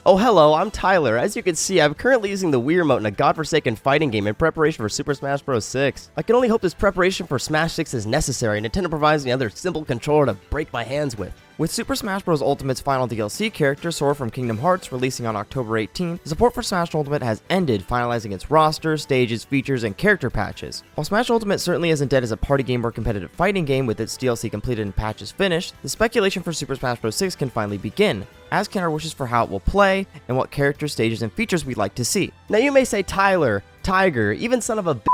Oh hello, I'm Tyler. As you can see, I'm currently using the Wii Remote in a godforsaken fighting game in preparation for Super Smash Bros. 6. I can only hope this preparation for Smash 6 is necessary, and Nintendo provides me another simple controller to break my hands with. With Super Smash Bros. Ultimate's final DLC character, Sora from Kingdom Hearts, releasing on October 18th, the support for Smash Ultimate has ended, finalizing its roster, stages, features, and character patches. While Smash Ultimate certainly isn't dead as a party game or competitive fighting game with its DLC completed and patches finished, the speculation for Super Smash Bros. 6 can finally begin, as can our wishes for how it will play, and what character, stages, and features we'd like to see. Now you may say, Tyler, Tiger, even son of a b****,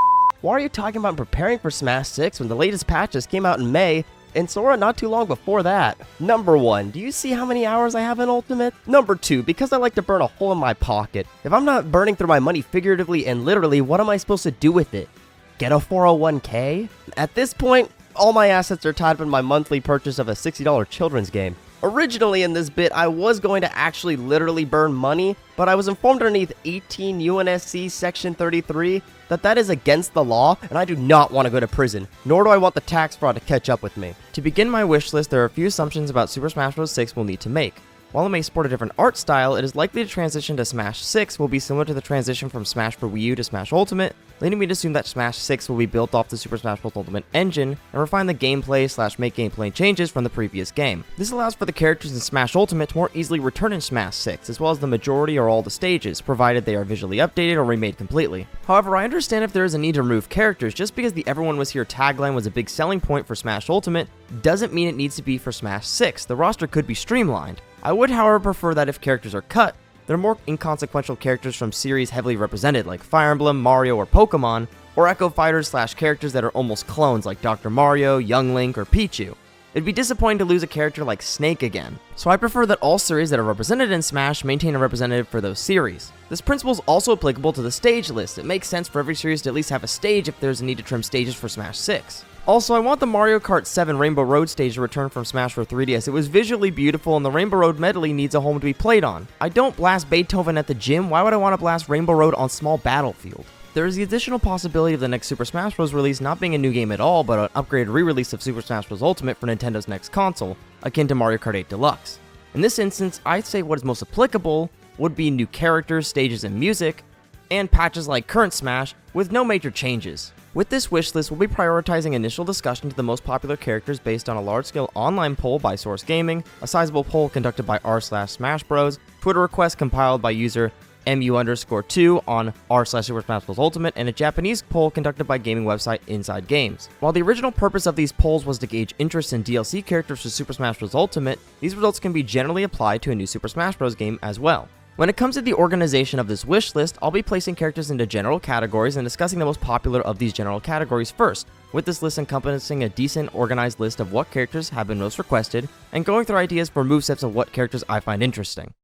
why are you talking about preparing for Smash 6 when the latest patches came out in May, and Sora not too long before that? Number 1, do you see how many hours I have in Ultimate? Number 2, because I like to burn a hole in my pocket. If I'm not burning through my money figuratively and literally, what am I supposed to do with it? Get a 401k? At this point, all my assets are tied up in my monthly purchase of a $60 children's game. Originally in this bit, I was going to actually literally burn money, but I was informed underneath 18 UNSC Section 33 that is against the law, and I do not want to go to prison, nor do I want the tax fraud to catch up with me. To begin my wish list, there are a few assumptions about Super Smash Bros. 6 we'll need to make. While it may sport a different art style, it is likely to transition to Smash 6 will be similar to the transition from Smash for Wii U to Smash Ultimate, leading me to assume that Smash 6 will be built off the Super Smash Bros. Ultimate engine and refine the gameplay / make gameplay changes from the previous game. This allows for the characters in Smash Ultimate to more easily return in Smash 6, as well as the majority or all the stages, provided they are visually updated or remade completely. However, I understand if there is a need to remove characters, just because the Everyone Was Here tagline was a big selling point for Smash Ultimate, doesn't mean it needs to be for Smash 6. The roster could be streamlined. I would, however, prefer that if characters are cut, they're more inconsequential characters from series heavily represented like Fire Emblem, Mario, or Pokemon, or Echo Fighters / characters that are almost clones like Dr. Mario, Young Link, or Pichu. It'd be disappointing to lose a character like Snake again, so I prefer that all series that are represented in Smash maintain a representative for those series. This principle is also applicable to the stage list. It makes sense for every series to at least have a stage if there's a need to trim stages for Smash 6. Also, I want the Mario Kart 7 Rainbow Road stage to return from Smash for 3DS. It was visually beautiful, and the Rainbow Road medley needs a home to be played on. I don't blast Beethoven at the gym. Why would I want to blast Rainbow Road on small battlefield? There is the additional possibility of the next Super Smash Bros. Release not being a new game at all, but an upgraded re-release of Super Smash Bros. Ultimate for Nintendo's next console, akin to Mario Kart 8 Deluxe. In this instance, I'd say what is most applicable would be new characters, stages, and music, and patches like current Smash, with no major changes. With this wish list, we'll be prioritizing initial discussion to the most popular characters based on a large-scale online poll by Source Gaming, a sizable poll conducted by r/smashbros, Twitter request compiled by user MU_2 on r/Super Smash Bros. Ultimate, and a Japanese poll conducted by gaming website Inside Games. While the original purpose of these polls was to gauge interest in DLC characters for Super Smash Bros. Ultimate, these results can be generally applied to a new Super Smash Bros. Game as well. When it comes to the organization of this wish list, I'll be placing characters into general categories and discussing the most popular of these general categories first, with this list encompassing a decent organized list of what characters have been most requested, and going through ideas for movesets of what characters I find interesting.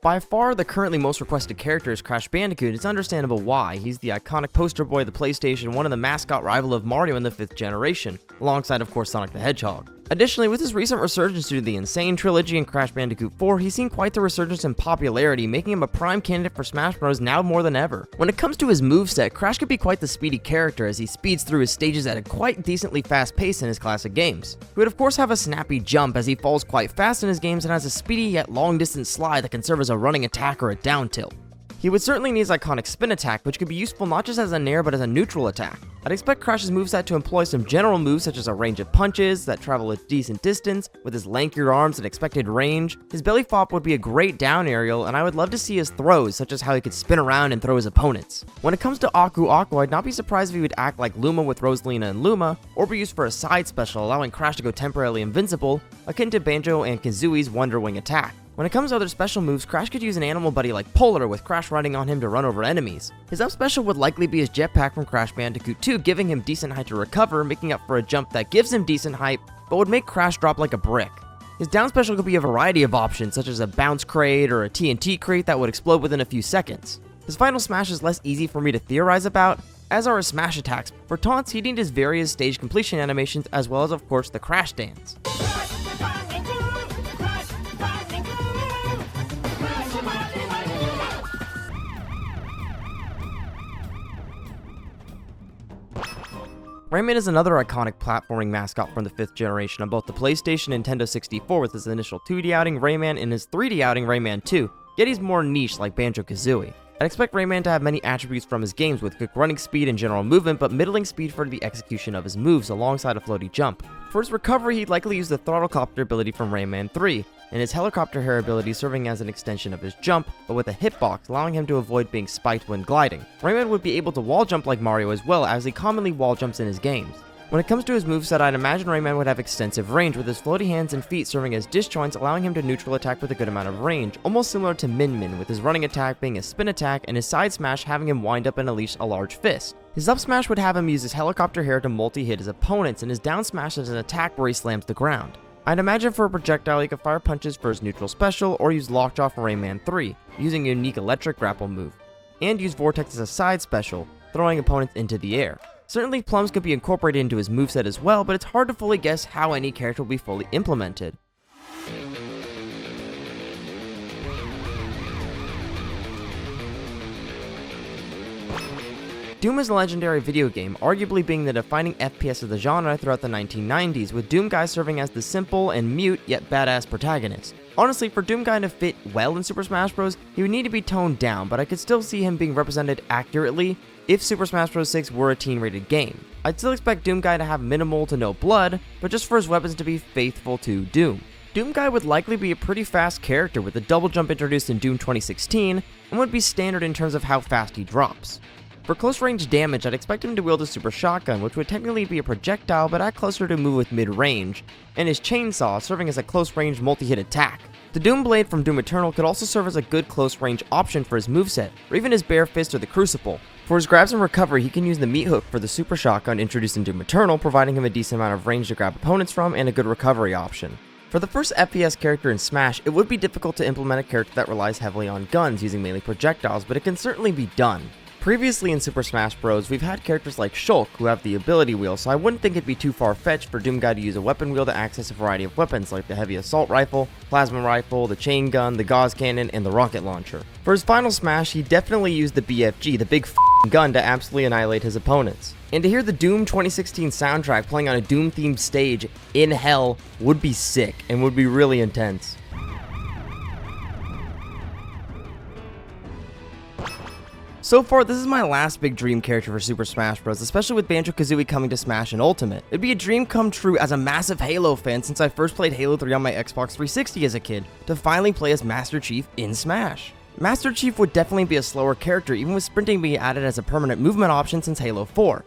By far, the currently most requested character is Crash Bandicoot. It's understandable why. He's the iconic poster boy of the PlayStation 1 and the mascot rival of Mario in the 5th generation, alongside of course Sonic the Hedgehog. Additionally, with his recent resurgence due to the Sane Trilogy and Crash Bandicoot 4, he's seen quite the resurgence in popularity, making him a prime candidate for Smash Bros. Now more than ever. When it comes to his moveset, Crash could be quite the speedy character as he speeds through his stages at a quite decently fast pace in his classic games. He would of course have a snappy jump as he falls quite fast in his games and has a speedy yet long distance slide that can serve as a running attack or a down tilt. He would certainly need his iconic spin attack, which could be useful not just as a nair but as a neutral attack. I'd expect Crash's moveset to employ some general moves such as a range of punches that travel a decent distance with his lankier arms and expected range. His belly flop would be a great down aerial, and I would love to see his throws, such as how he could spin around and throw his opponents. When it comes to Aku, I'd not be surprised if he would act like Luma with Rosalina and Luma, or be used for a side special allowing Crash to go temporarily invincible, akin to Banjo and Kazooie's Wonder Wing attack. When it comes to other special moves, Crash could use an animal buddy like Polar, with Crash riding on him to run over enemies. His up special would likely be his jetpack from Crash Bandicoot 2, giving him decent height to recover, making up for a jump that gives him decent height, but would make Crash drop like a brick. His down special could be a variety of options, such as a bounce crate or a TNT crate that would explode within a few seconds. His final smash is less easy for me to theorize about, as are his smash attacks. For taunts, he'd need his various stage completion animations, as well as of course the Crash dance. Rayman is another iconic platforming mascot from the 5th generation on both the PlayStation and Nintendo 64 with his initial 2D outing Rayman and his 3D outing Rayman 2, yet he's more niche like Banjo-Kazooie. I'd expect Rayman to have many attributes from his games with quick running speed and general movement, but middling speed for the execution of his moves alongside a floaty jump. For his recovery, he'd likely use the throttlecopter ability from Rayman 3, and his helicopter hair ability serving as an extension of his jump, but with a hitbox allowing him to avoid being spiked when gliding. Rayman would be able to wall jump like Mario as well, as he commonly wall jumps in his games. When it comes to his moveset, I'd imagine Rayman would have extensive range, with his floaty hands and feet serving as disjoints, allowing him to neutral attack with a good amount of range, almost similar to Min Min, with his running attack being a spin attack and his side smash having him wind up and unleash a large fist. His up smash would have him use his helicopter hair to multi-hit his opponents, and his down smash as an attack where he slams the ground. I'd imagine for a projectile he could fire punches for his neutral special, or use Lockjaw from Rayman 3, using a unique electric grapple move, and use Vortex as a side special, throwing opponents into the air. Certainly plums could be incorporated into his moveset as well, but it's hard to fully guess how any character will be fully implemented. Doom is a legendary video game, arguably being the defining FPS of the genre throughout the 1990s, with Doom Guy serving as the simple and mute yet badass protagonist. Honestly, for Doom Guy to fit well in Super Smash Bros., he would need to be toned down, but I could still see him being represented accurately if Super Smash Bros. 6 were a teen-rated game. I'd still expect Doom Guy to have minimal to no blood, but just for his weapons to be faithful to Doom. Doom Guy would likely be a pretty fast character with a double jump introduced in Doom 2016, and would be standard in terms of how fast he drops. For close range damage, I'd expect him to wield a super shotgun, which would technically be a projectile but act closer to move with mid-range, and his chainsaw serving as a close range multi-hit attack. The Doom Blade from Doom Eternal could also serve as a good close range option for his moveset, or even his bare fist or the Crucible. For his grabs and recovery, he can use the meat hook for the super shotgun introduced in Doom Eternal, providing him a decent amount of range to grab opponents from and a good recovery option. For the first FPS character in Smash, it would be difficult to implement a character that relies heavily on guns using mainly projectiles, but it can certainly be done. Previously in Super Smash Bros., we've had characters like Shulk who have the ability wheel, so I wouldn't think it'd be too far-fetched for Doom Guy to use a weapon wheel to access a variety of weapons like the heavy assault rifle, plasma rifle, the chain gun, the gauze cannon, and the rocket launcher. For his final smash, he definitely used the BFG, the big gun, to absolutely annihilate his opponents. And to hear the Doom 2016 soundtrack playing on a Doom-themed stage in hell would be sick and would be really intense. So far, this is my last big dream character for Super Smash Bros., especially with Banjo-Kazooie coming to Smash and Ultimate. It'd be a dream come true as a massive Halo fan since I first played Halo 3 on my Xbox 360 as a kid, to finally play as Master Chief in Smash. Master Chief would definitely be a slower character, even with sprinting being added as a permanent movement option since Halo 4.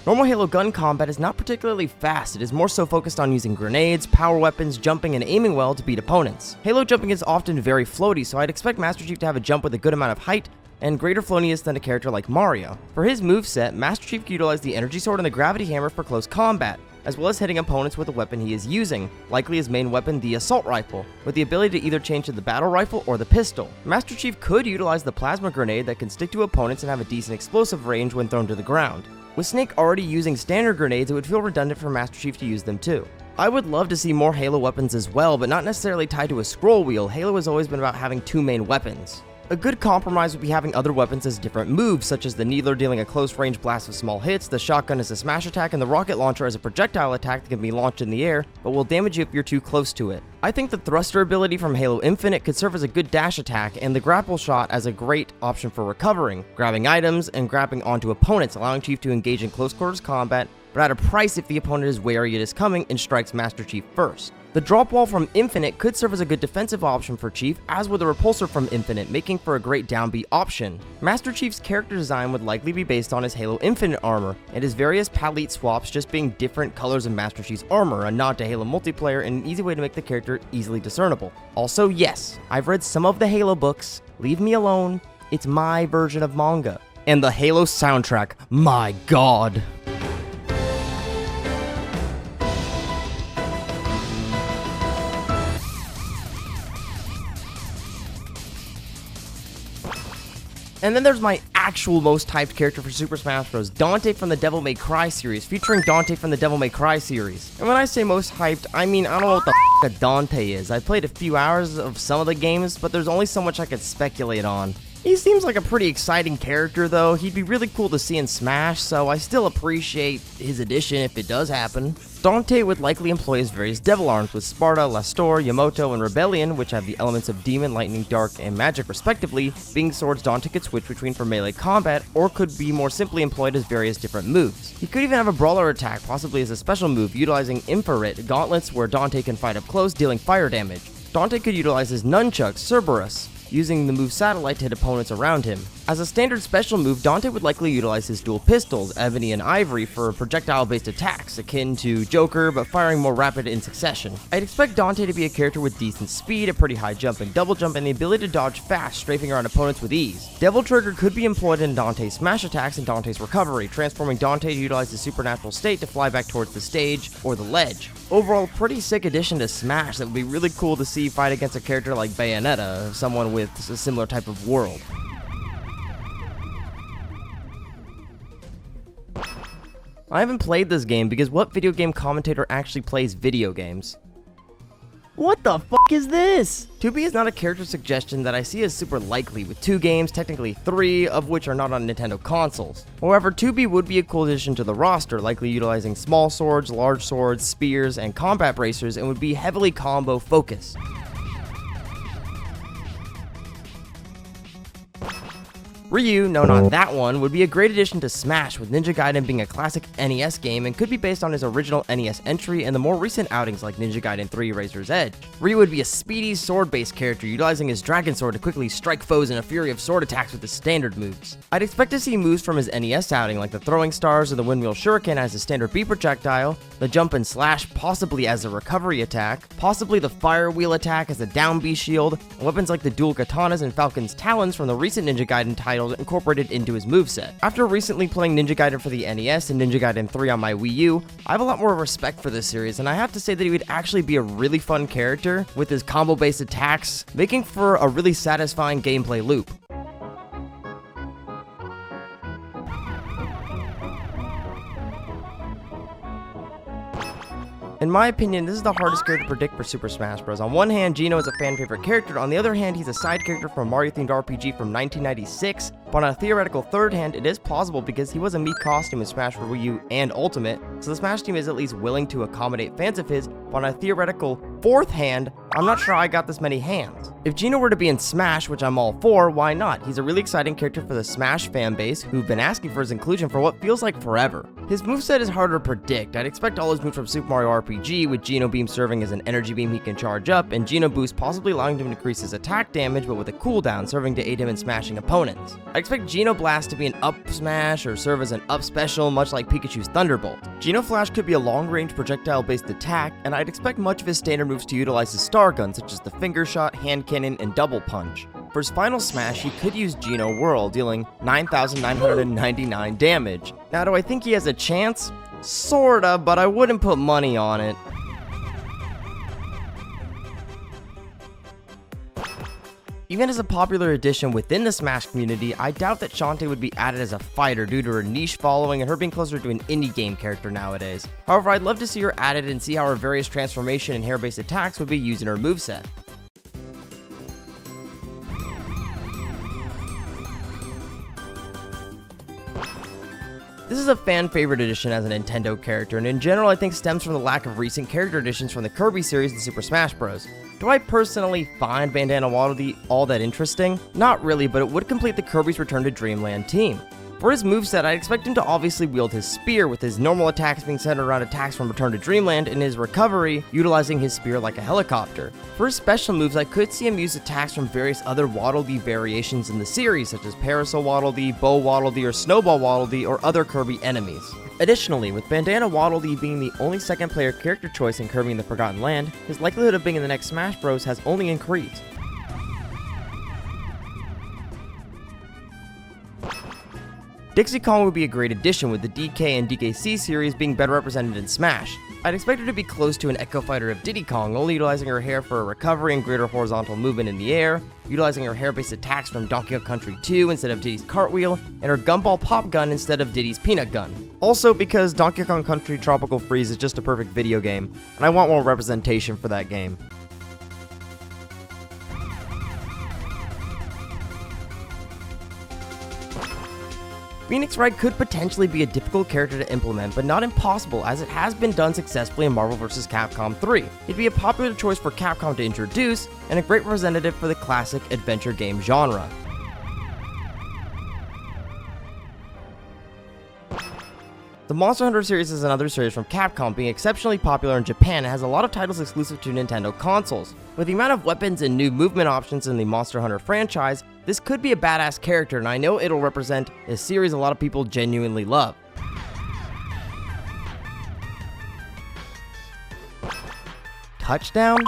Normal Halo gun combat is not particularly fast, it is more so focused on using grenades, power weapons, jumping, and aiming well to beat opponents. Halo jumping is often very floaty, so I'd expect Master Chief to have a jump with a good amount of height, and greater floatiness than a character like Mario. For his moveset, Master Chief can utilize the Energy Sword and the Gravity Hammer for close combat, as well as hitting opponents with the weapon he is using, likely his main weapon, the Assault Rifle, with the ability to either change to the Battle Rifle or the pistol. Master Chief could utilize the Plasma Grenade that can stick to opponents and have a decent explosive range when thrown to the ground. With Snake already using standard grenades, it would feel redundant for Master Chief to use them too. I would love to see more Halo weapons as well, but not necessarily tied to a scroll wheel. Halo has always been about having two main weapons. A good compromise would be having other weapons as different moves, such as the NieR dealing a close-range blast with small hits, the shotgun as a smash attack, and the rocket launcher as a projectile attack that can be launched in the air, but will damage you if you're too close to it. I think the thruster ability from Halo Infinite could serve as a good dash attack, and the grapple shot as a great option for recovering, grabbing items, and grabbing onto opponents, allowing Chief to engage in close-quarters combat, but at a price if the opponent is wary it is coming and strikes Master Chief first. The drop wall from Infinite could serve as a good defensive option for Chief, as would the repulsor from Infinite, making for a great downbeat option. Master Chief's character design would likely be based on his Halo Infinite armor, and his various palette swaps just being different colors of Master Chief's armor, a nod to Halo multiplayer and an easy way to make the character easily discernible. Also, yes, I've read some of the Halo books, leave me alone, it's my version of manga. And the Halo soundtrack, my god. And then there's my actual most hyped character for Super Smash Bros., Dante from the Devil May Cry series, featuring Dante from the Devil May Cry series. And when I say most hyped, I mean I don't know what the f*** a Dante is. I played a few hours of some of the games, but there's only so much I could speculate on. He seems like a pretty exciting character though. He'd be really cool to see in Smash, so I still appreciate his addition if it does happen. Dante would likely employ his various devil arms with Sparta, Lastor, Yamoto, and Rebellion, which have the elements of Demon, Lightning, Dark, and Magic respectively, being swords Dante could switch between for melee combat, or could be more simply employed as various different moves. He could even have a brawler attack, possibly as a special move, utilizing Infrared gauntlets where Dante can fight up close, dealing fire damage. Dante could utilize his nunchucks, Cerberus, using the move Satellite to hit opponents around him. As a standard special move, Dante would likely utilize his dual pistols, Ebony and Ivory, for projectile-based attacks, akin to Joker, but firing more rapid in succession. I'd expect Dante to be a character with decent speed, a pretty high jump and double jump, and the ability to dodge fast, strafing around opponents with ease. Devil Trigger could be employed in Dante's smash attacks and Dante's recovery, transforming Dante to utilize his supernatural state to fly back towards the stage or the ledge. Overall, pretty sick addition to Smash that would be really cool to see fight against a character like Bayonetta, someone with a similar type of world. I haven't played this game because what video game commentator actually plays video games? What the fuck is this? 2B is not a character suggestion that I see as super likely, with 2 games, technically 3, of which are not on Nintendo consoles. However, 2B would be a cool addition to the roster, likely utilizing small swords, large swords, spears, and combat bracers, and would be heavily combo focused. Ryu, no not that one, would be a great addition to Smash, with Ninja Gaiden being a classic NES game and could be based on his original NES entry and the more recent outings like Ninja Gaiden 3 Razor's Edge. Ryu would be a speedy sword-based character utilizing his Dragon Sword to quickly strike foes in a fury of sword attacks with his standard moves. I'd expect to see moves from his NES outing like the Throwing Stars or the Windwheel Shuriken as a standard B projectile, the Jump and Slash possibly as a recovery attack, possibly the Fire Wheel attack as a down B shield, and weapons like the dual katanas and Falcon's Talons from the recent Ninja Gaiden titles incorporated into his moveset. After recently playing Ninja Gaiden for the NES and Ninja Gaiden 3 on my Wii U, I have a lot more respect for this series, and I have to say that he would actually be a really fun character with his combo-based attacks, making for a really satisfying gameplay loop. In my opinion, this is the hardest character to predict for Super Smash Bros. On one hand, Geno is a fan favorite character, on the other hand, he's a side character from a Mario-themed RPG from 1996, but on a theoretical third hand, it is plausible because he was a Mii costume in Smash for Wii U and Ultimate, so the Smash team is at least willing to accommodate fans of his, but on a theoretical fourth hand, I'm not sure I got this many hands. If Geno were to be in Smash, which I'm all for, why not? He's a really exciting character for the Smash fanbase, who've been asking for his inclusion for what feels like forever. His moveset is harder to predict. I'd expect all his moves from Super Mario RPG, with Geno Beam serving as an energy beam he can charge up, and Geno Boost possibly allowing him to increase his attack damage, but with a cooldown, serving to aid him in smashing opponents. I expect Geno Blast to be an up smash or serve as an up special, much like Pikachu's Thunderbolt. Geno Flash could be a long-range projectile-based attack, and I'd expect much of his standard moves to utilize his star gun, such as the Finger Shot, Hand Cannon, and Double Punch. For his final smash, he could use Geno Whirl, dealing 9,999 damage. Now, do I think he has a chance? Sorta, but I wouldn't put money on it. Even as a popular addition within the Smash community, I doubt that Shantae would be added as a fighter due to her niche following and her being closer to an indie game character nowadays. However, I'd love to see her added and see how her various transformation and hair-based attacks would be used in her moveset. This is a fan favorite addition as a Nintendo character, and in general I think stems from the lack of recent character additions from the Kirby series and Super Smash Bros. Do I personally find Bandana Waddle all that interesting? Not really, but it would complete the Kirby's Return to Dreamland team. For his moveset, I'd expect him to obviously wield his spear, with his normal attacks being centered around attacks from Return to Dreamland, and his recovery utilizing his spear like a helicopter. For his special moves, I could see him use attacks from various other Waddle Dee variations in the series, such as Parasol Waddle Dee, Bow Waddle Dee, or Snowball Waddle Dee, or other Kirby enemies. Additionally, with Bandana Waddle Dee being the only second player character choice in Kirby in the Forgotten Land, his likelihood of being in the next Smash Bros. Has only increased. Dixie Kong would be a great addition, with the DK and DKC series being better represented in Smash. I'd expect her to be close to an Echo Fighter of Diddy Kong, only utilizing her hair for a recovery and greater horizontal movement in the air, utilizing her hair-based attacks from Donkey Kong Country 2 instead of Diddy's Cartwheel, and her Gumball Pop Gun instead of Diddy's Peanut Gun. Also, because Donkey Kong Country Tropical Freeze is just a perfect video game, and I want more representation for that game. Phoenix Wright could potentially be a difficult character to implement, but not impossible, as it has been done successfully in Marvel vs. Capcom 3. It'd be a popular choice for Capcom to introduce, and a great representative for the classic adventure game genre. The Monster Hunter series is another series from Capcom, being exceptionally popular in Japan and has a lot of titles exclusive to Nintendo consoles. With the amount of weapons and new movement options in the Monster Hunter franchise, this could be a badass character, and I know it'll represent a series a lot of people genuinely love. Touchdown?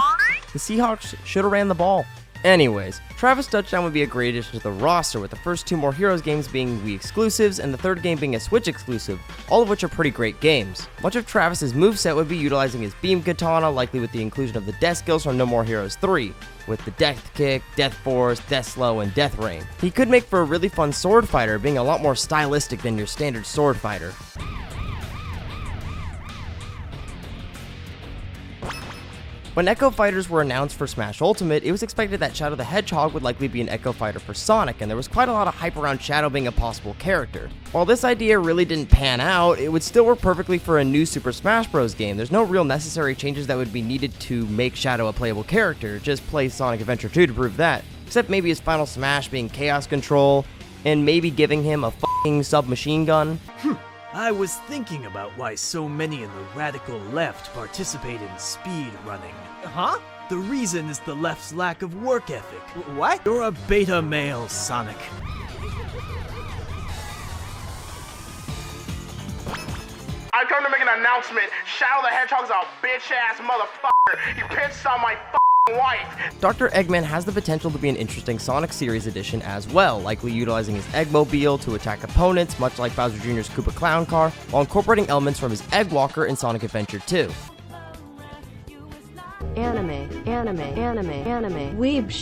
The Seahawks should have ran the ball. Anyways, Travis Touchdown would be a great addition to the roster, with the first 2 More Heroes games being Wii exclusives and the third game being a Switch exclusive, all of which are pretty great games. Much of Travis's moveset would be utilizing his beam katana, likely with the inclusion of the death skills from No More Heroes 3, with the Death Kick, Death Force, Death Slow, and Death Rain. He could make for a really fun sword fighter, being a lot more stylistic than your standard sword fighter. When Echo Fighters were announced for Smash Ultimate, it was expected that Shadow the Hedgehog would likely be an Echo Fighter for Sonic, and there was quite a lot of hype around Shadow being a possible character. While this idea really didn't pan out, it would still work perfectly for a new Super Smash Bros. Game. There's no real necessary changes that would be needed to make Shadow a playable character, just play Sonic Adventure 2 to prove that. Except maybe his final Smash being Chaos Control, and maybe giving him a f***ing submachine gun. I was thinking about why so many in the radical left participate in speed running. Huh? The reason is the left's lack of work ethic. What? You're a beta male, Sonic. I come to make an announcement. Shadow the Hedgehog's a bitch-ass motherfucker. He pissed on my f***ing wife. Dr. Eggman has the potential to be an interesting Sonic series addition as well, likely utilizing his Eggmobile to attack opponents, much like Bowser Jr.'s Koopa Clown Car, while incorporating elements from his Egg Walker in Sonic Adventure 2. Anime, weeb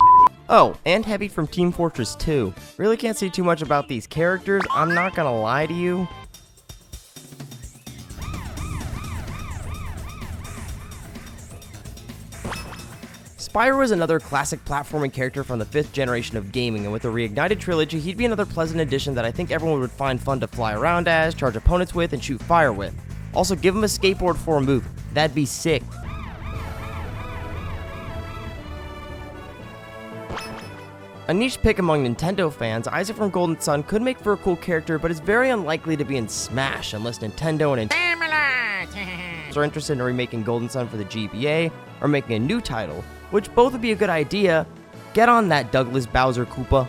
Oh, and Heavy from Team Fortress 2. Really can't say too much about these characters, I'm not gonna lie to you. Spyro is another classic platforming character from the 5th generation of gaming, and with the reignited trilogy, he'd be another pleasant addition that I think everyone would find fun to fly around as, charge opponents with, and shoot fire with. Also, give him a skateboard for a move. That'd be sick. A niche pick among Nintendo fans, Isaac from Golden Sun could make for a cool character, but is very unlikely to be in Smash unless Nintendo and are interested in remaking Golden Sun for the GBA or making a new title, which both would be a good idea. Get on that, Douglas Bowser Koopa.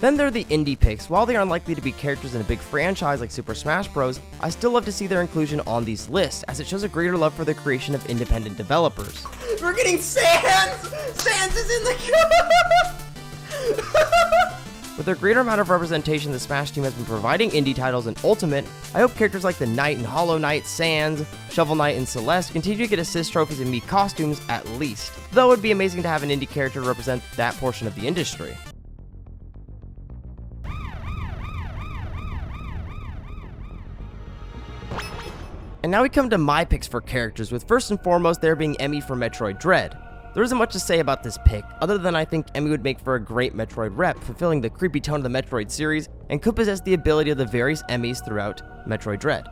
Then there are the indie picks. While they are unlikely to be characters in a big franchise like Super Smash Bros., I still love to see their inclusion on these lists, as it shows a greater love for the creation of independent developers. We're getting Sans! Sans is in the With their greater amount of representation the Smash team has been providing indie titles in Ultimate, I hope characters like the Knight and Hollow Knight, Sans, Shovel Knight, and Celeste continue to get assist trophies and Mii costumes at least, though it would be amazing to have an indie character to represent that portion of the industry. And now we come to my picks for characters, with first and foremost there being Emmy from Metroid Dread. There isn't much to say about this pick, other than I think Emmy would make for a great Metroid rep, fulfilling the creepy tone of the Metroid series, and could possess the ability of the various Emmys throughout Metroid Dread.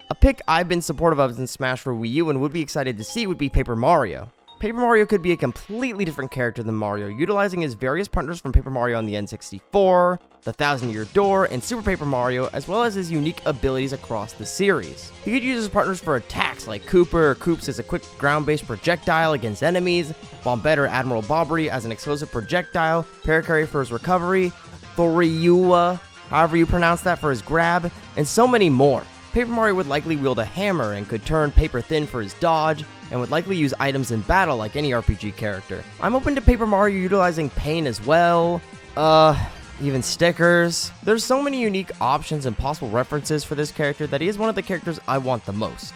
A pick I've been supportive of in Smash for Wii U and would be excited to see would be Paper Mario. Paper Mario could be a completely different character than Mario, utilizing his various partners from Paper Mario on the N64, the Thousand Year Door, and Super Paper Mario, as well as his unique abilities across the series. He could use his partners for attacks like Cooper or Koops as a quick ground-based projectile against enemies, Bombette or Admiral Bobbery as an explosive projectile, Parakarry for his recovery, Thoriua, however you pronounce that, for his grab, and so many more. Paper Mario would likely wield a hammer and could turn paper thin for his dodge, and would likely use items in battle like any RPG character. I'm open to Paper Mario utilizing paint as well, even stickers. There's so many unique options and possible references for this character that he is one of the characters I want the most.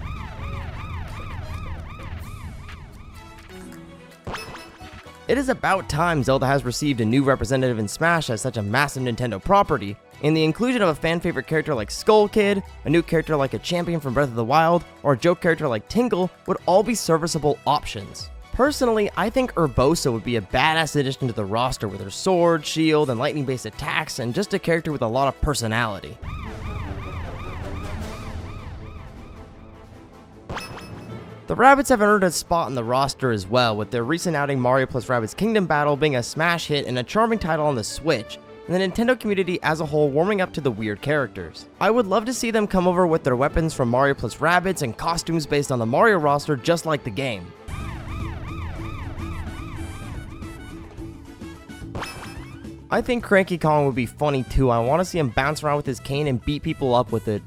It is about time Zelda has received a new representative in Smash as such a massive Nintendo property, and the inclusion of a fan-favorite character like Skull Kid, a new character like a champion from Breath of the Wild, or a joke character like Tingle would all be serviceable options. Personally, I think Urbosa would be a badass addition to the roster with her sword, shield, and lightning-based attacks, and just a character with a lot of personality. The Rabbids have earned a spot in the roster as well, with their recent outing Mario plus Rabbids Kingdom Battle being a smash hit and a charming title on the Switch, and the Nintendo community as a whole warming up to the weird characters. I would love to see them come over with their weapons from Mario plus Rabbids and costumes based on the Mario roster just like the game. I think Cranky Kong would be funny too. I want to see him bounce around with his cane and beat people up with it.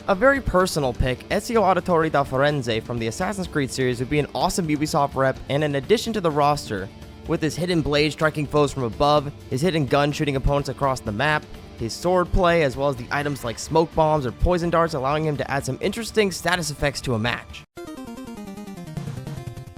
A very personal pick, Ezio Auditore da Firenze from the Assassin's Creed series would be an awesome Ubisoft rep and an addition to the roster, with his hidden blade striking foes from above, his hidden gun shooting opponents across the map, his sword play, as well as the items like smoke bombs or poison darts allowing him to add some interesting status effects to a match.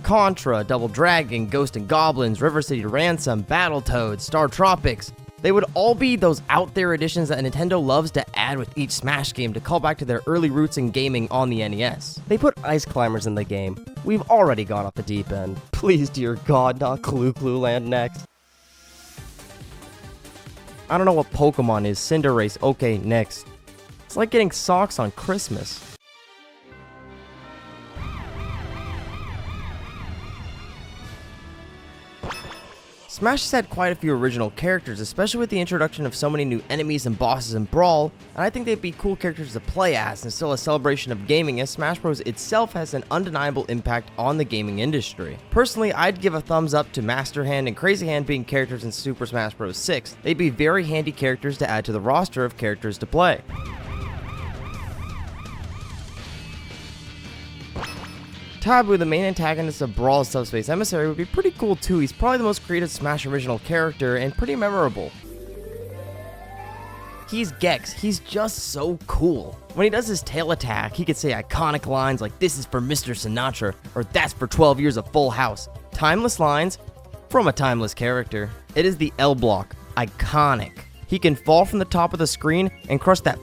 Contra, Double Dragon, Ghost and Goblins, River City Ransom, Battletoads, Star Tropics. They would all be those out there additions that Nintendo loves to add with each Smash game to call back to their early roots in gaming on the NES. They put Ice Climbers in the game. We've already gone off the deep end. Please, dear God, not Clue Land next. I don't know what Pokemon is. Cinderace. Okay, next. It's like getting socks on Christmas. Smash has had quite a few original characters, especially with the introduction of so many new enemies and bosses in Brawl, and I think they'd be cool characters to play as and still a celebration of gaming, as Smash Bros itself has an undeniable impact on the gaming industry. Personally, I'd give a thumbs up to Master Hand and Crazy Hand being characters in Super Smash Bros 6. They'd be very handy characters to add to the roster of characters to play. Taboo, the main antagonist of Brawl's Subspace Emissary, would be pretty cool too. He's probably the most creative Smash original character and pretty memorable. He's Gex. He's just so cool. When he does his tail attack, he could say iconic lines like "This is for Mr. Sinatra" or "That's for 12 years of Full House." Timeless lines from a timeless character. It is the L block. Iconic. He can fall from the top of the screen and crush that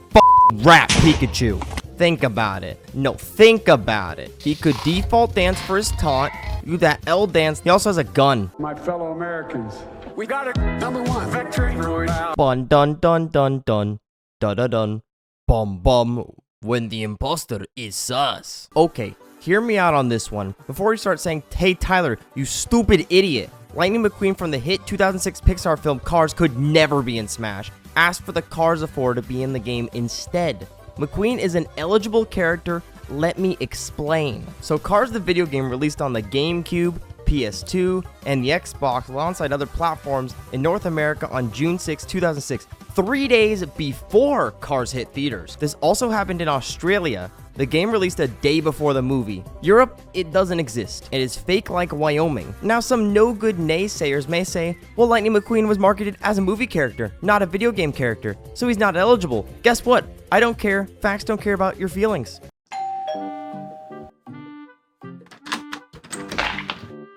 rap Pikachu. Think about it. No, think about it. He could default dance for his taunt, do that L dance. He also has a gun. My fellow Americans, we got a #1 victory. Bun dun dun dun dun dun dun dun bum bum when the imposter is sus. Okay, hear me out on this one. Before you start saying, "Hey Tyler, you stupid idiot." Lightning McQueen from the hit 2006 Pixar film Cars could never be in Smash. Ask for the Cars of 4 to be in the game instead. McQueen is an eligible character, let me explain. So Cars the video game released on the GameCube, PS2, and the Xbox alongside other platforms in North America on June 6, 2006, 3 days before Cars hit theaters. This also happened in Australia. The game released a day before the movie. Europe, it doesn't exist. It is fake like Wyoming. Now some no good naysayers may say, well, Lightning McQueen was marketed as a movie character, not a video game character, so he's not eligible. Guess what? I don't care. Facts don't care about your feelings.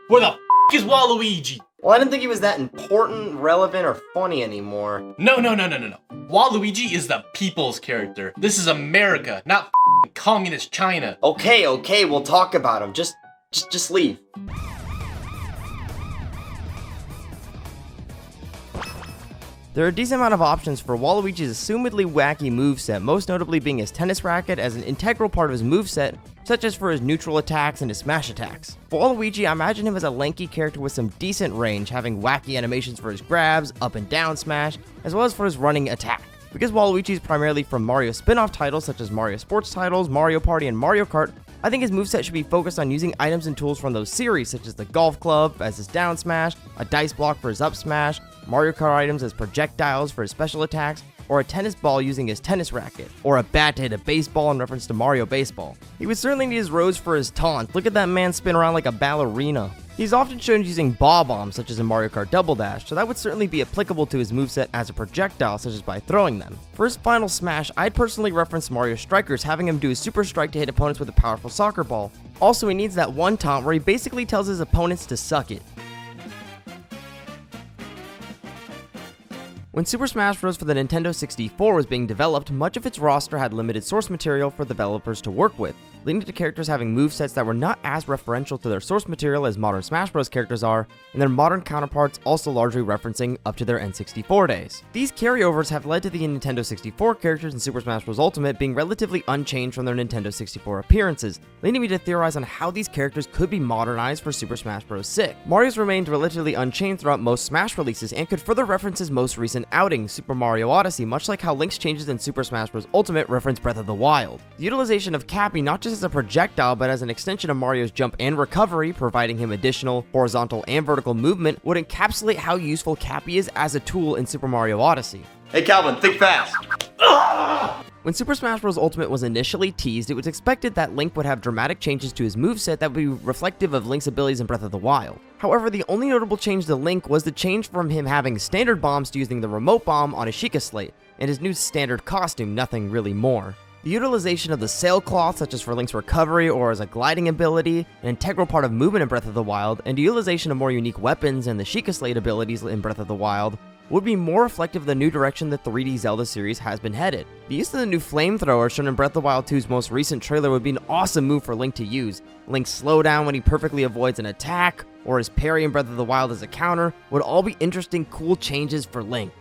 Where the f is Waluigi? Well, I didn't think he was that important, relevant, or funny anymore. No. Waluigi is the people's character. This is America, not f communist China. Okay, we'll talk about him. Just leave. There are a decent amount of options for Waluigi's assumedly wacky moveset, most notably being his tennis racket as an integral part of his moveset, such as for his neutral attacks and his smash attacks. For Waluigi, I imagine him as a lanky character with some decent range, having wacky animations for his grabs, up and down smash, as well as for his running attack. Because Waluigi is primarily from Mario spin-off titles such as Mario Sports titles, Mario Party, and Mario Kart, I think his moveset should be focused on using items and tools from those series, such as the golf club as his down smash, a dice block for his up smash, Mario Kart items as projectiles for his special attacks, or a tennis ball using his tennis racket, or a bat to hit a baseball in reference to Mario Baseball. He would certainly need his rose for his taunt. Look at that man spin around like a ballerina. He's often shown using ball bombs, such as in Mario Kart Double Dash, so that would certainly be applicable to his moveset as a projectile, such as by throwing them. For his final smash, I'd personally reference Mario Strikers, having him do a super strike to hit opponents with a powerful soccer ball. Also, he needs that one taunt where he basically tells his opponents to suck it. When Super Smash Bros. For the Nintendo 64 was being developed, much of its roster had limited source material for developers to work with, leading to characters having movesets that were not as referential to their source material as modern Smash Bros. Characters are, and their modern counterparts also largely referencing up to their N64 days. These carryovers have led to the Nintendo 64 characters in Super Smash Bros. Ultimate being relatively unchanged from their Nintendo 64 appearances, leading me to theorize on how these characters could be modernized for Super Smash Bros. 6. Mario's remained relatively unchanged throughout most Smash releases and could further reference his most recent outing, Super Mario Odyssey, much like how Link's changes in Super Smash Bros. Ultimate reference Breath of the Wild. The utilization of Cappy not just as a projectile but as an extension of Mario's jump and recovery, providing him additional horizontal and vertical movement, would encapsulate how useful Cappy is as a tool in Super Mario Odyssey. Hey Calvin, think fast. When Super Smash Bros. Ultimate was initially teased, it was expected that Link would have dramatic changes to his moveset that would be reflective of Link's abilities in Breath of the Wild. However, the only notable change to Link was the change from him having standard bombs to using the remote bomb on a Sheikah Slate, and his new standard costume, nothing really more. The utilization of the sailcloth, such as for Link's recovery or as a gliding ability, an integral part of movement in Breath of the Wild, and the utilization of more unique weapons and the Sheikah Slate abilities in Breath of the Wild, would be more reflective of the new direction the 3D Zelda series has been headed. The use of the new flamethrower shown in Breath of the Wild 2's most recent trailer would be an awesome move for Link to use. Link's slowdown when he perfectly avoids an attack, or his parry in Breath of the Wild as a counter, would all be interesting, cool changes for Link.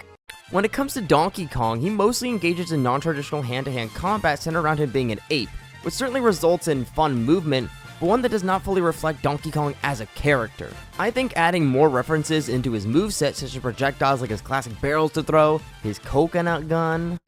When it comes to Donkey Kong, he mostly engages in non-traditional hand-to-hand combat centered around him being an ape, which certainly results in fun movement, but one that does not fully reflect Donkey Kong as a character. I think adding more references into his moveset, such as projectiles like his classic barrels to throw, his coconut gun,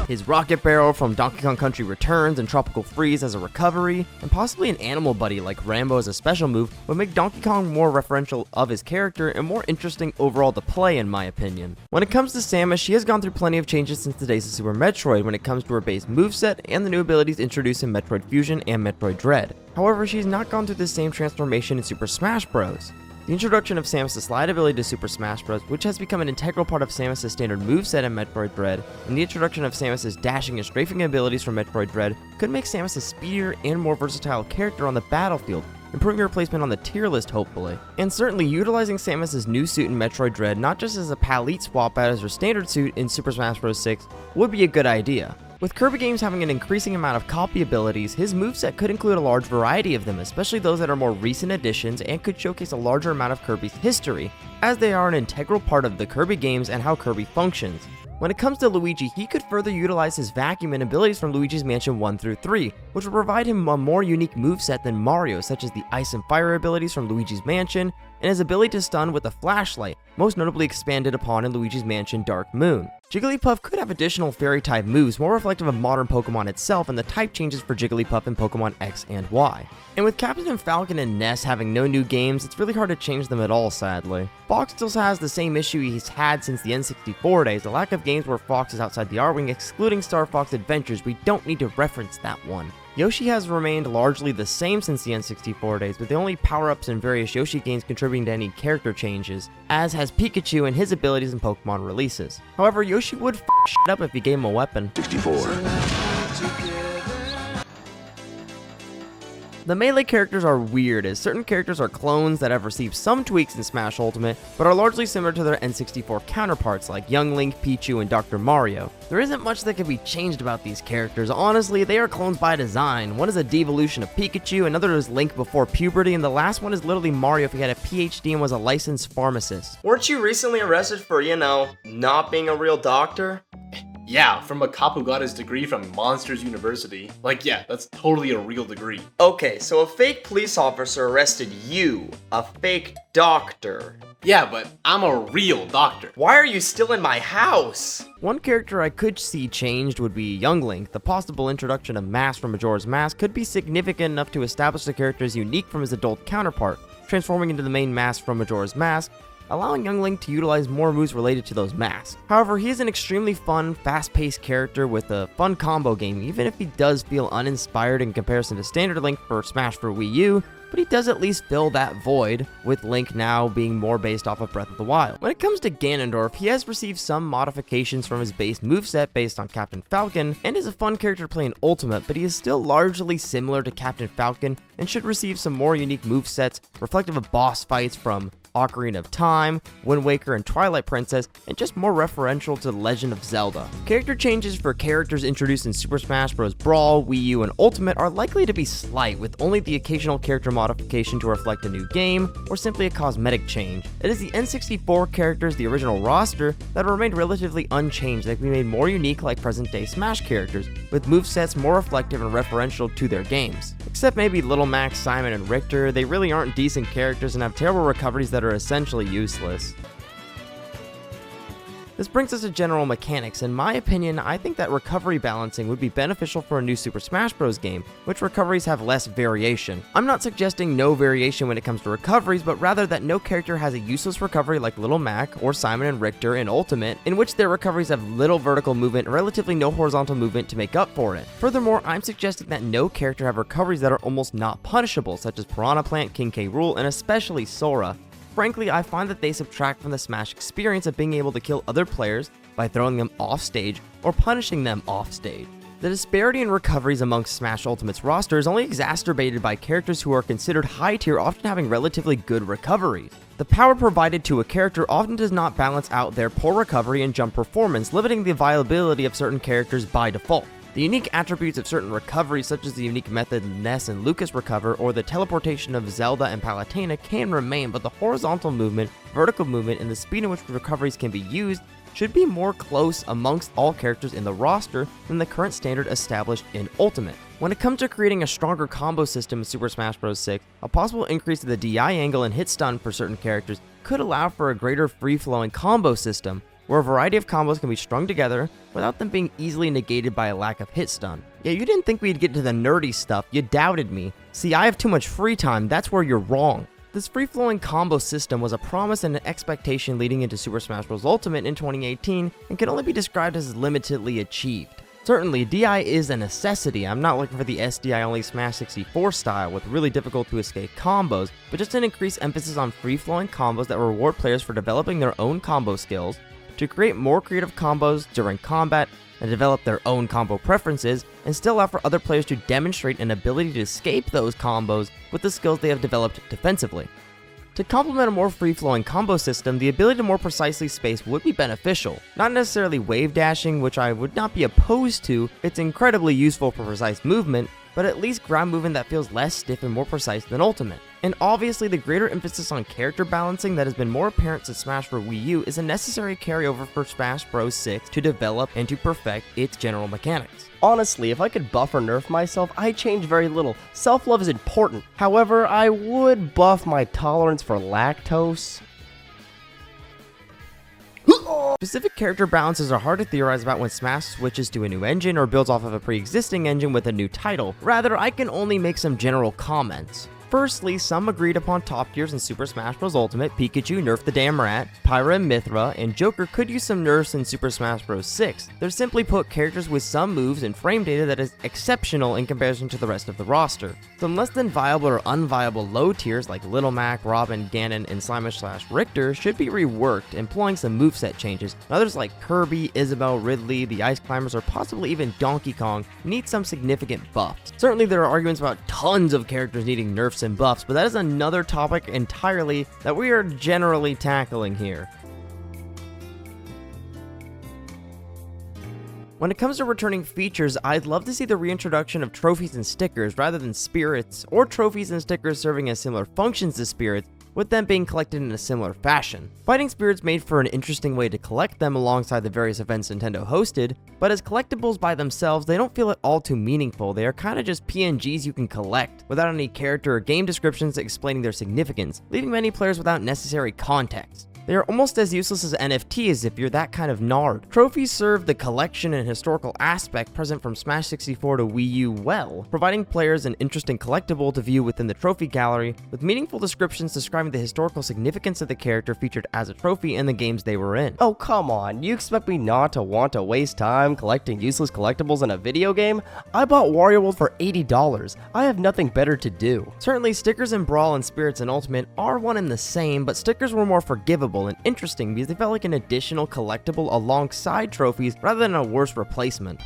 his rocket barrel from Donkey Kong Country Returns and Tropical Freeze as a recovery, and possibly an animal buddy like Rambo as a special move would make Donkey Kong more referential of his character and more interesting overall to play in my opinion. When it comes to Samus, she has gone through plenty of changes since the days of Super Metroid when it comes to her base moveset and the new abilities introduced in Metroid Fusion and Metroid Dread. However, she's not gone through the same transformation in Super Smash Bros. The introduction of Samus' slide ability to Super Smash Bros., which has become an integral part of Samus' standard moveset in Metroid Dread, and the introduction of Samus' dashing and strafing abilities from Metroid Dread could make Samus a speedier and more versatile character on the battlefield, improving her placement on the tier list hopefully. And certainly utilizing Samus' new suit in Metroid Dread not just as a palette swap out as her standard suit in Super Smash Bros. 6 would be a good idea. With Kirby games having an increasing amount of copy abilities, his moveset could include a large variety of them, especially those that are more recent additions and could showcase a larger amount of Kirby's history, as they are an integral part of the Kirby games and how Kirby functions. When it comes to Luigi, he could further utilize his vacuum and abilities from Luigi's Mansion 1 through 3, which would provide him a more unique moveset than Mario, such as the ice and fire abilities from Luigi's Mansion, and his ability to stun with a flashlight, most notably expanded upon in Luigi's Mansion Dark Moon. Jigglypuff could have additional fairy-type moves more reflective of modern Pokemon itself and the type changes for Jigglypuff in Pokemon X and Y. And with Captain Falcon and Ness having no new games, it's really hard to change them at all, sadly. Fox still has the same issue he's had since the N64 days, the lack of games where Fox is outside the R-Wing, excluding Star Fox Adventures. We don't need to reference that one. Yoshi has remained largely the same since the N64 days, with the only power-ups in various Yoshi games contributing to any character changes, as has Pikachu and his abilities in Pokemon releases. However, Yoshi would shit up if you gave him a weapon. 64. The Melee characters are weird, as certain characters are clones that have received some tweaks in Smash Ultimate, but are largely similar to their N64 counterparts like Young Link, Pichu, and Dr. Mario. There isn't much that can be changed about these characters. Honestly, they are clones by design. One is a devolution of Pikachu, another is Link before puberty, and the last one is literally Mario if he had a PhD and was a licensed pharmacist. Weren't you recently arrested for, not being a real doctor? Yeah, from a cop who got his degree from Monsters University. Like, yeah, that's totally a real degree. Okay, so a fake police officer arrested you, a fake doctor. Yeah, but I'm a real doctor. Why are you still in my house? One character I could see changed would be Young Link. The possible introduction of Mask from Majora's Mask could be significant enough to establish the character as unique from his adult counterpart, transforming into the main Mask from Majora's Mask, allowing Young Link to utilize more moves related to those masks. However, he is an extremely fun, fast-paced character with a fun combo game, even if he does feel uninspired in comparison to standard Link for Smash for Wii U, but he does at least fill that void, with Link now being more based off of Breath of the Wild. When it comes to Ganondorf, he has received some modifications from his base moveset based on Captain Falcon, and is a fun character to play in Ultimate, but he is still largely similar to Captain Falcon, and should receive some more unique movesets reflective of boss fights from Ocarina of Time, Wind Waker, and Twilight Princess, and just more referential to The Legend of Zelda. Character changes for characters introduced in Super Smash Bros. Brawl, Wii U, and Ultimate are likely to be slight, with only the occasional character modification to reflect a new game, or simply a cosmetic change. It is the N64 characters, the original roster, that have remained relatively unchanged, that can be made more unique like present-day Smash characters, with movesets more reflective and referential to their games. Except maybe Little Max, Simon, and Richter, they really aren't decent characters and have terrible recoveries that are essentially useless. This brings us to general mechanics. In my opinion, I think that recovery balancing would be beneficial for a new Super Smash Bros. Game, which recoveries have less variation. I'm not suggesting no variation when it comes to recoveries, but rather that no character has a useless recovery like Little Mac or Simon and Richter in Ultimate, in which their recoveries have little vertical movement and relatively no horizontal movement to make up for it. Furthermore, I'm suggesting that no character have recoveries that are almost not punishable, such as Piranha Plant, King K. Rool, and especially Sora. Frankly, I find that they subtract from the Smash experience of being able to kill other players by throwing them off stage or punishing them off stage. The disparity in recoveries amongst Smash Ultimate's roster is only exacerbated by characters who are considered high tier often having relatively good recoveries. The power provided to a character often does not balance out their poor recovery and jump performance, limiting the viability of certain characters by default. The unique attributes of certain recoveries, such as the unique method Ness and Lucas recover, or the teleportation of Zelda and Palutena, can remain, but the horizontal movement, vertical movement, and the speed in which recoveries can be used should be more close amongst all characters in the roster than the current standard established in Ultimate. When it comes to creating a stronger combo system in Super Smash Bros. 6, a possible increase to the DI angle and hit stun for certain characters could allow for a greater free-flowing combo system, where a variety of combos can be strung together without them being easily negated by a lack of hit stun. Yeah, you didn't think we'd get to the nerdy stuff, you doubted me. See, I have too much free time, that's where you're wrong. This free-flowing combo system was a promise and an expectation leading into Super Smash Bros. Ultimate in 2018, and can only be described as limitedly achieved. Certainly, DI is a necessity. I'm not looking for the SDI only Smash 64 style with really difficult to escape combos, but just an increased emphasis on free-flowing combos that reward players for developing their own combo skills, to create more creative combos during combat, and develop their own combo preferences, and still allow for other players to demonstrate an ability to escape those combos with the skills they have developed defensively. To complement a more free-flowing combo system, the ability to more precisely space would be beneficial. Not necessarily wave dashing, which I would not be opposed to, it's incredibly useful for precise movement, but at least ground movement that feels less stiff and more precise than Ultimate. And obviously, the greater emphasis on character balancing that has been more apparent since Smash for Wii U is a necessary carryover for Smash Bros. 6 to develop and to perfect its general mechanics. Honestly, if I could buff or nerf myself, I'd change very little. Self-love is important. However, I would buff my tolerance for lactose. Specific character balances are hard to theorize about when Smash switches to a new engine or builds off of a pre-existing engine with a new title. Rather, I can only make some general comments. Firstly, some agreed upon top tiers in Super Smash Bros. Ultimate. Pikachu nerfed the damn rat, Pyra and Mithra, and Joker could use some nerfs in Super Smash Bros. 6. They're simply put characters with some moves and frame data that is exceptional in comparison to the rest of the roster. Some less than viable or unviable low tiers like Little Mac, Robin, Ganon, and Slimer/Richter should be reworked, employing some moveset changes. Others like Kirby, Isabelle, Ridley, the Ice Climbers, or possibly even Donkey Kong need some significant buffs. Certainly there are arguments about tons of characters needing nerfs and buffs, but that is another topic entirely that we are generally tackling here. When it comes to returning features, I'd love to see the reintroduction of trophies and stickers rather than spirits, or trophies and stickers serving as similar functions to spirits, with them being collected in a similar fashion. Fighting spirits made for an interesting way to collect them alongside the various events Nintendo hosted, but as collectibles by themselves, they don't feel at all too meaningful. They are kinda just PNGs you can collect, without any character or game descriptions explaining their significance, leaving many players without necessary context. They are almost as useless as NFTs if you're that kind of nerd. Trophies serve the collection and historical aspect present from Smash 64 to Wii U well, providing players an interesting collectible to view within the trophy gallery, with meaningful descriptions describing the historical significance of the character featured as a trophy in the games they were in. Oh, come on. You expect me not to want to waste time collecting useless collectibles in a video game? I bought Wario World for $80. I have nothing better to do. Certainly, stickers in Brawl and Spirits in Ultimate are one and the same, but stickers were more forgivable and interesting because they felt like an additional collectible alongside trophies rather than a worse replacement.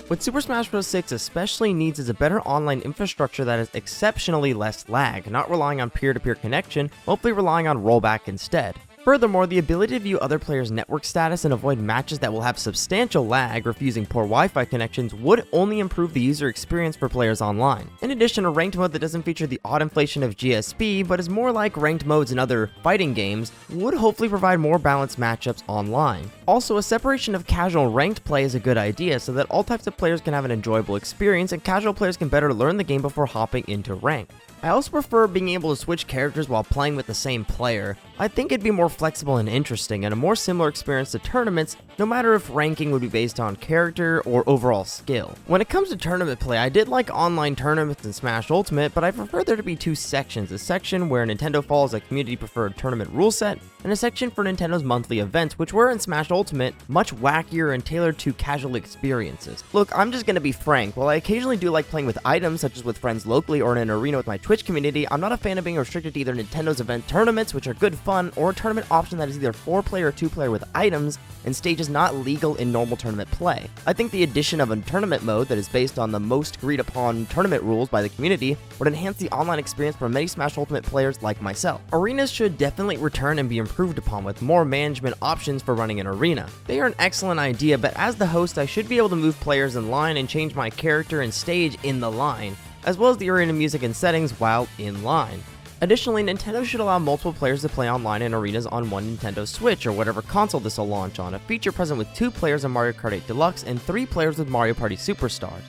What Super Smash Bros. 6 especially needs is a better online infrastructure that has exceptionally less lag, not relying on peer-to-peer connection, hopefully relying on rollback instead. Furthermore, the ability to view other players' network status and avoid matches that will have substantial lag or using poor Wi-Fi connections would only improve the user experience for players online. In addition, a ranked mode that doesn't feature the odd inflation of GSP, but is more like ranked modes in other fighting games, would hopefully provide more balanced matchups online. Also, a separation of casual and ranked play is a good idea so that all types of players can have an enjoyable experience and casual players can better learn the game before hopping into ranked. I also prefer being able to switch characters while playing with the same player. I think it'd be more flexible and interesting and a more similar experience to tournaments, no matter if ranking would be based on character or overall skill. When it comes to tournament play, I did like online tournaments in Smash Ultimate, but I prefer there to be two sections, a section where Nintendo follows a community-preferred tournament rule set, and a section for Nintendo's monthly events, which were in Smash Ultimate much wackier and tailored to casual experiences. Look, I'm just gonna be frank, while I occasionally do like playing with items, such as with friends locally or in an arena with my Twitch community, I'm not a fan of being restricted to either Nintendo's event tournaments, which are good fun, or a tournament option that is either 4-player or 2-player with items, and stages not legal in normal tournament play. I think the addition of a tournament mode that is based on the most agreed upon tournament rules by the community would enhance the online experience for many Smash Ultimate players like myself. Arenas should definitely return and be improved upon with more management options for running an arena. They are an excellent idea, but as the host I should be able to move players in line and change my character and stage in the line, as well as the arena music and settings while in line. Additionally, Nintendo should allow multiple players to play online in arenas on one Nintendo Switch or whatever console this will launch on, a feature present with 2 players in Mario Kart 8 Deluxe and 3 players with Mario Party Superstars.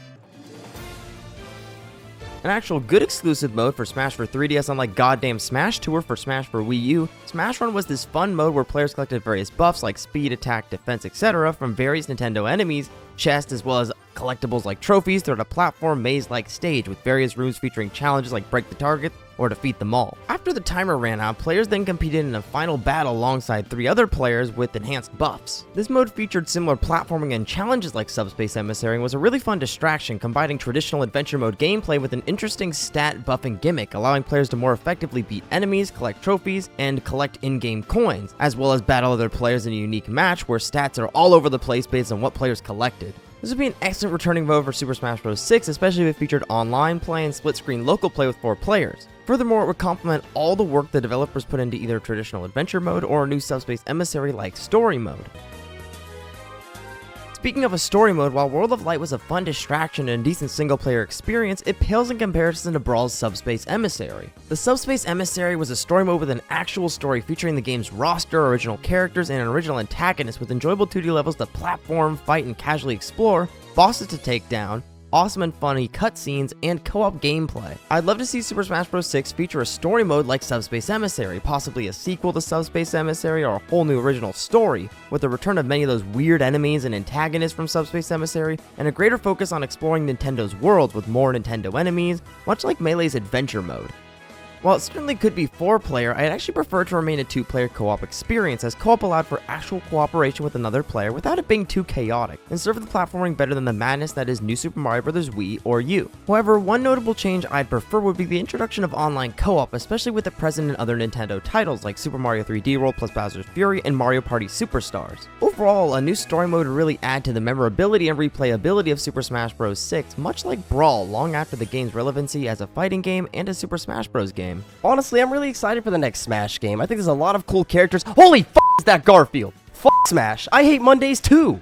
An actual good exclusive mode for Smash for 3DS, unlike goddamn Smash Tour for Smash for Wii U, Smash Run was this fun mode where players collected various buffs like speed, attack, defense, etc. from various Nintendo enemies, chests, as well as collectibles like trophies throughout a platform maze-like stage with various rooms featuring challenges like break the target or defeat them all. After the timer ran out, players then competed in a final battle alongside 3 other players with enhanced buffs. This mode featured similar platforming and challenges like Subspace Emissary and was a really fun distraction, combining traditional adventure mode gameplay with an interesting stat buffing gimmick, allowing players to more effectively beat enemies, collect trophies, and collect in-game coins, as well as battle other players in a unique match where stats are all over the place based on what players collected. This would be an excellent returning mode for Super Smash Bros. 6, especially if it featured online play and split-screen local play with 4 players. Furthermore, it would complement all the work the developers put into either traditional adventure mode or a new Subspace Emissary-like story mode. Speaking of a story mode, while World of Light was a fun distraction and a decent single-player experience, it pales in comparison to Brawl's Subspace Emissary. The Subspace Emissary was a story mode with an actual story featuring the game's roster, original characters, and an original antagonist with enjoyable 2D levels to platform, fight, and casually explore, bosses to take down, awesome and funny cutscenes, and co-op gameplay. I'd love to see Super Smash Bros. 6 feature a story mode like Subspace Emissary, possibly a sequel to Subspace Emissary or a whole new original story, with the return of many of those weird enemies and antagonists from Subspace Emissary, and a greater focus on exploring Nintendo's worlds with more Nintendo enemies, much like Melee's adventure mode. While it certainly could be 4-player, I'd actually prefer to remain a 2-player co-op experience, as co-op allowed for actual cooperation with another player without it being too chaotic, and served the platforming better than the madness that is New Super Mario Bros. Wii or U. However, one notable change I'd prefer would be the introduction of online co-op, especially with it present in other Nintendo titles like Super Mario 3D World plus Bowser's Fury and Mario Party Superstars. Overall, a new story mode would really add to the memorability and replayability of Super Smash Bros. 6, much like Brawl, long after the game's relevancy as a fighting game and a Super Smash Bros. Game. Honestly, I'm really excited for the next Smash game. I think there's a lot of cool characters. Holy f*** is that Garfield? F*** Smash. I hate Mondays too.